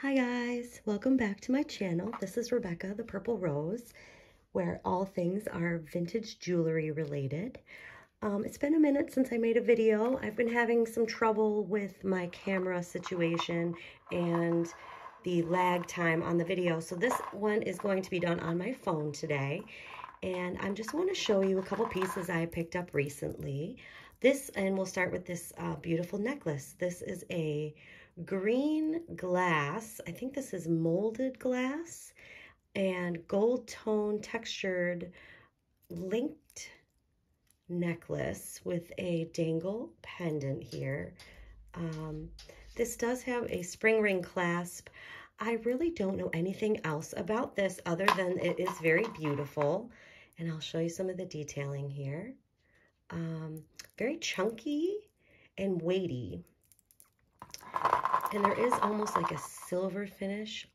Hi guys, welcome back to my channel. This is Rebecca, the Purple Rose, where all things are vintage jewelry related. It's been a minute since I made a video. I've been having some trouble with my camera situation and the lag time on the video. So this one is going to be done on my phone today. And I just want to show you a couple pieces I picked up recently. And we'll start with this beautiful necklace. This is a green glass. I think this is molded glass and gold tone textured linked necklace with a dangle pendant here. This does have a spring ring clasp. I really don't know anything else about this other than it is very beautiful. And I'll show you some of the detailing here. Very chunky and weighty. And there is almost like a silver finish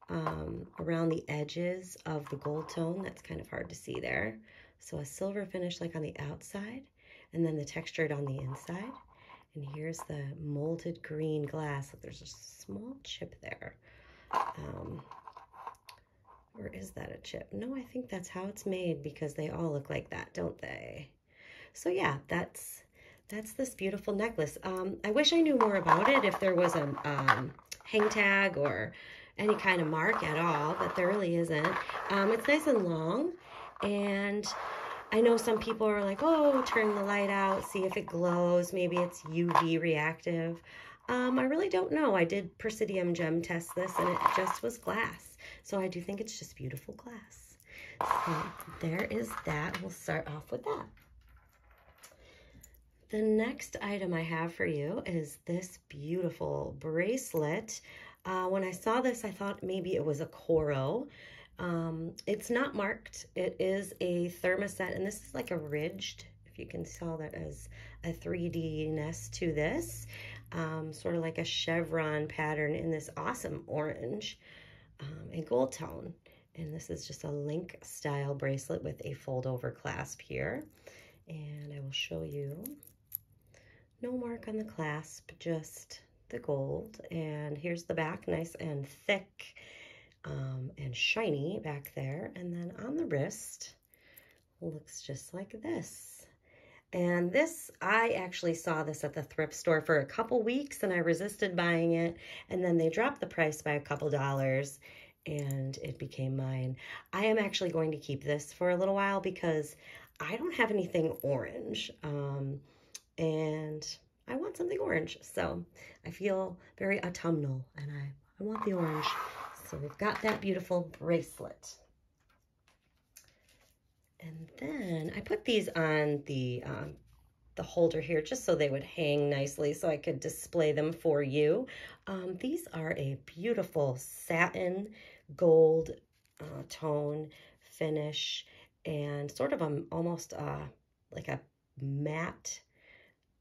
around the edges of the gold tone. That's kind of hard to see there. So a silver finish like on the outside, and then the textured on the inside. And here's the molded green glass. Look, there's a small chip there. Or is that a chip? No, I think that's how it's made because they all look like that, don't they? So yeah, that's this beautiful necklace. I wish I knew more about it, if there was a hang tag or any kind of mark at all, but there really isn't. It's nice and long, and I know some people are like, oh, turn the light out, see if it glows. Maybe it's UV reactive. I really don't know. I did Presidium gem test this, and it just was glass. So I do think it's just beautiful glass. So there is that. We'll start off with that. The next item I have for you is this beautiful bracelet. When I saw this, I thought maybe it was a Coro. It's not marked. It is a thermoset, and this is like a ridged, if you can tell that as a 3D-ness to this. Sort of like a chevron pattern in this awesome orange and gold tone. And this is just a link style bracelet with a fold over clasp here. And I will show you. No mark on the clasp, just the gold. And here's the back, nice and thick and shiny back there. And then on the wrist, looks just like this. And this, I actually saw this at the thrift store for a couple weeks and I resisted buying it. And then they dropped the price by a couple dollars and it became mine. I am actually going to keep this for a little while because I don't have anything orange. And I want something orange. So I feel very autumnal and I want the orange. So we've got that beautiful bracelet. And then I put these on the holder here just so they would hang nicely so I could display them for you. These are a beautiful satin gold tone finish and sort of almost like a matte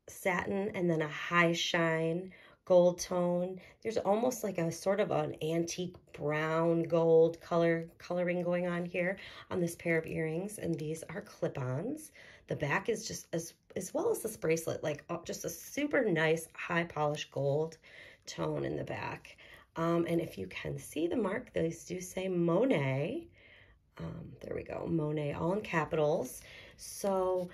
satin and then a high shine gold tone. There's almost like a sort of an antique brown gold coloring going on here on this pair of earrings, and these are clip-ons. The back is just as well as this bracelet, like just a super nice high polished gold tone in the back. And if you can see the mark, these do say Monet. There we go, Monet, all in capitals. So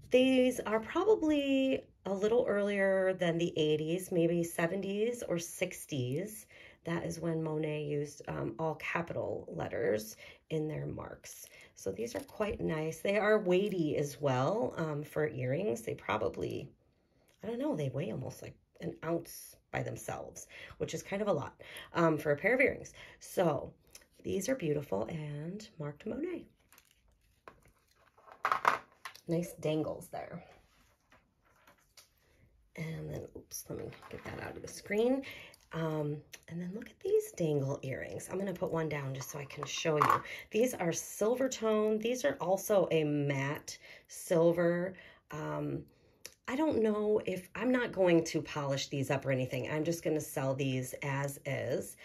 these are probably a little earlier than the 80s, maybe 70s or 60s. That is when Monet used all capital letters in their marks. So these are quite nice. They are weighty as well for earrings. They probably, I don't know, they weigh almost like an ounce by themselves, which is kind of a lot for a pair of earrings. So these are beautiful and marked Monet. Nice dangles there. And then, oops, let me get that out of the screen. And then look at these dangle earrings. I'm going to put one down just so I can show you. These are silver tone. These are also a matte silver. I don't know if, I'm not going to polish these up or anything. I'm just going to sell these as is.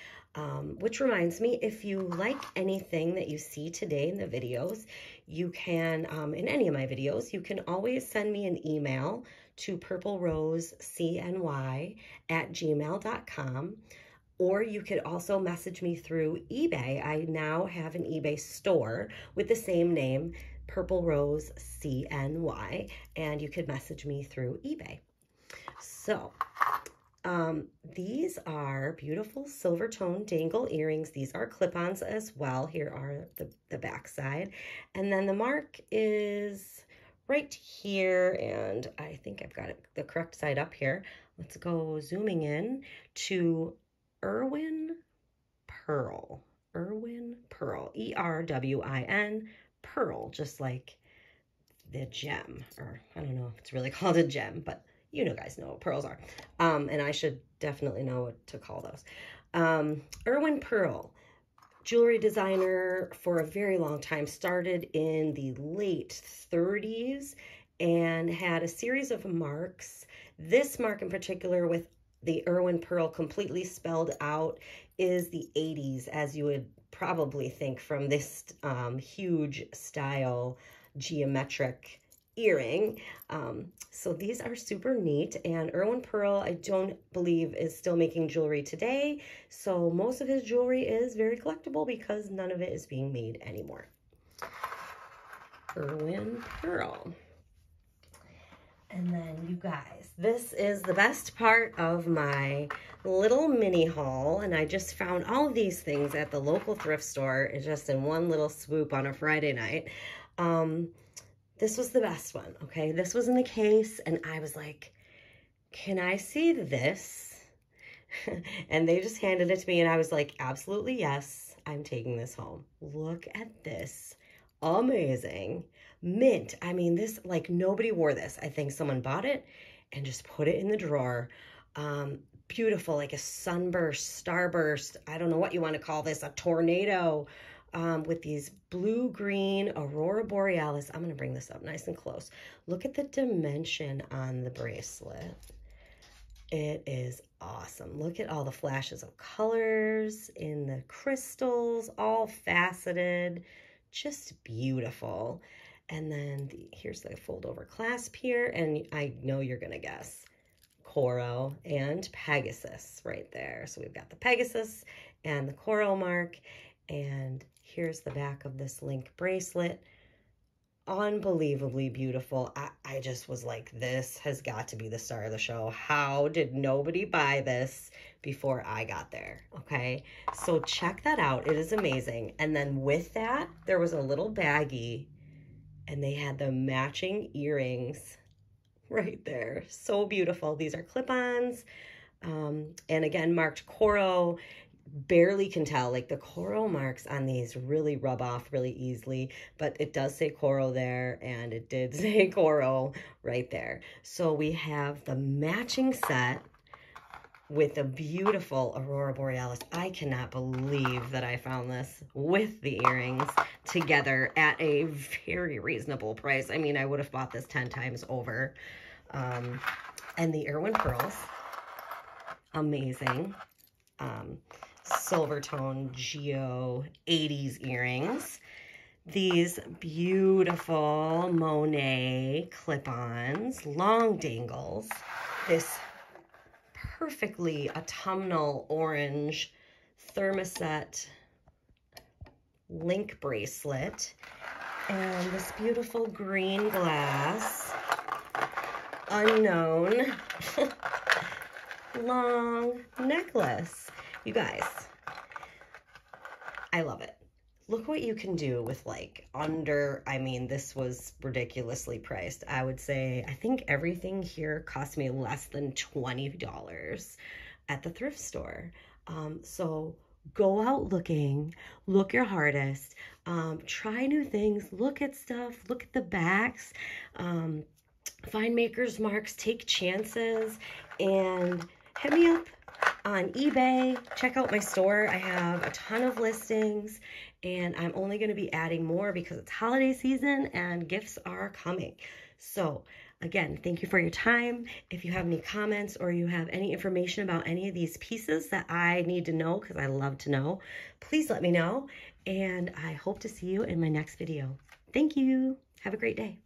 Which reminds me, if you like anything that you see today in the videos, you can, in any of my videos, you can always send me an email to purplerosecny@gmail.com. Or you could also message me through eBay. I now have an eBay store with the same name, Purple Rose CNY, and you could message me through eBay. So these are beautiful silver tone dangle earrings. These are clip-ons as well. Here are the back side. And then the mark is right here, and I think I've got it the correct side up here. Let's go zooming in to Erwin Pearl. Erwin Pearl. E-R-W-I-N, Pearl, just like the gem. Or I don't know if it's really called a gem, but you know, guys know what pearls are. And I should definitely know what to call those. Erwin Pearl, jewelry designer for a very long time, started in the late 30s and had a series of marks. This mark in particular, with the Erwin Pearl completely spelled out, is the 80s, as you would probably think from this huge style geometric earring. So these are super neat, and Erwin Pearl, I don't believe, is still making jewelry today. So most of his jewelry is very collectible because none of it is being made anymore. Erwin Pearl. And then you guys, this is the best part of my little mini haul, and I just found all of these things at the local thrift store just in one little swoop on a Friday night. This was the best one, okay? This was in the case, and I was like, can I see this? And they just handed it to me, and I was like, absolutely yes, I'm taking this home. Look at this. Amazing. Mint. I mean, this, like, nobody wore this. I think someone bought it and just put it in the drawer. Beautiful, like a sunburst, starburst. I don't know what you want to call this, a tornado. With these blue-green Aurora Borealis. I'm going to bring this up nice and close. Look at the dimension on the bracelet. It is awesome. Look at all the flashes of colors in the crystals, all faceted. Just beautiful. And then here's the fold-over clasp here, and I know you're going to guess. Coro and Pegasus right there. So we've got the Pegasus and the Coro mark, and here's the back of this link bracelet. Unbelievably beautiful. I just was like, this has got to be the star of the show. How did nobody buy this before I got there? Okay, so check that out. It is amazing. And then with that, there was a little baggie, and they had the matching earrings right there. So beautiful. These are clip-ons, and again, marked Coro. Barely can tell, like the Coro marks on these really rub off really easily, but it does say Coro there, and it did say Coro right there. So we have the matching set with a beautiful Aurora Borealis. I cannot believe that I found this with the earrings together at a very reasonable price. I mean, I would have bought this 10 times over. And the Erwin pearls, amazing. Silver tone Geo 80s earrings. These beautiful Monet clip-ons, long dangles. This perfectly autumnal orange thermoset link bracelet. And this beautiful green glass, unknown, long necklace. You guys, I love it. Look what you can do with like under, I mean, this was ridiculously priced. I would say, I think everything here cost me less than $20 at the thrift store. So go out looking, look your hardest, try new things, look at stuff, look at the backs, find maker's marks, take chances, and hit me up on eBay. Check out my store. I have a ton of listings, and I'm only going to be adding more because it's holiday season and gifts are coming. So again, thank you for your time. If you have any comments or you have any information about any of these pieces that I need to know, because I love to know, please let me know. And I hope to see you in my next video. Thank you. Have a great day.